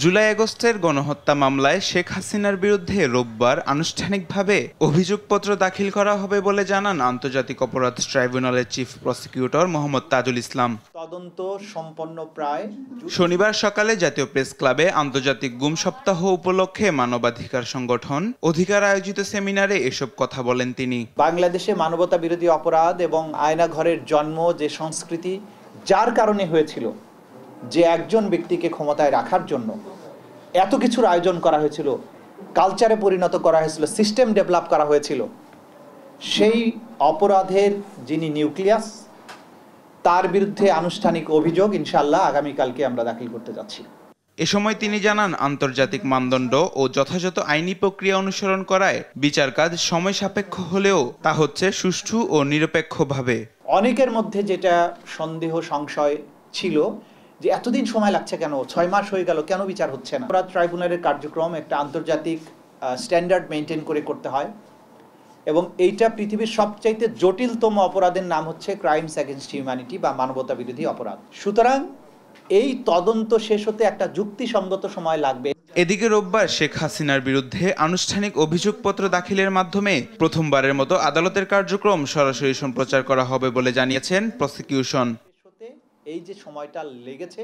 জুলাই আগস্টের গণহত্যা মামলায় শেখ হাসিনার বিরুদ্ধে রোববার আনুষ্ঠানিকভাবে অভিযোগপত্র দাখিল করা হবে বলে জানান আন্তর্জাতিক অপরাধ ট্রাইব্যুনালের চিফ প্রসিকিউটর মোহাম্মদ তাজুল ইসলাম। তদন্ত সম্পন্ন প্রায় শনিবার সকালে জাতীয় প্রেস ক্লাবে আন্তর্জাতিক গুম সপ্তাহ উপলক্ষে মানবাধিকার সংগঠন অধিকার আয়োজিত সেমিনারে এসব কথা বলেন তিনি। বাংলাদেশে মানবতা বিরোধী অপরাধ এবং আয়নাঘরের জন্ম যে সংস্কৃতি যার কারণে হয়েছিল, যে একজন ব্যক্তিকে ক্ষমতায় রাখার জন্য এত কিছুর আয়োজন করা হয়েছিল, কালচারে পরিণত করা হয়েছিল, সিস্টেম ডেভেলপ করা হয়েছিল, সেই অপরাধের যিনি নিউক্লিয়াস তার বিরুদ্ধে আনুষ্ঠানিক অভিযোগ ইনশাআল্লাহ আগামীকালকে আমরা দাখিল করতে যাচ্ছি। এ সময় তিনি জানান আন্তর্জাতিক মানদণ্ড ও যথাযথ আইনি প্রক্রিয়া অনুসরণ করায় বিচার কাজ সময় সাপেক্ষ হলেও তা হচ্ছে সুষ্ঠু ও নিরপেক্ষভাবে। অনেকের মধ্যে যেটা সন্দেহ সংশয় ছিল যে এতদিন সময় লাগছে কেন, 6 মাস হয়ে গেল, কেন বিচার হচ্ছে না। অপরাধ ট্রাইব্যুনালের কার্যক্রম একটা আন্তর্জাতিক স্ট্যান্ডার্ড মেনটেন করে করতে হয় এবং এইটা পৃথিবীর সবচাইতে জটিলতম অপরাধের নাম হচ্ছে ক্রাইমস এগেইনস্ট হিউম্যানিটি বা মানবতা বিরোধী অপরাধ। সুতরাং এই তদন্ত শেষ হতে একটা যুক্তিসঙ্গত সময় লাগবে। এদিকে রোববার শেখ হাসিনার বিরুদ্ধে আনুষ্ঠানিক অভিযোগপত্র দাখিলের মাধ্যমে প্রথমবারের মতো আদালতের কার্যক্রম সরাসরি সম্প্রচার করা হবে বলে জানিয়েছেন প্রসিকিউশন। এই যে সময়টা লেগেছে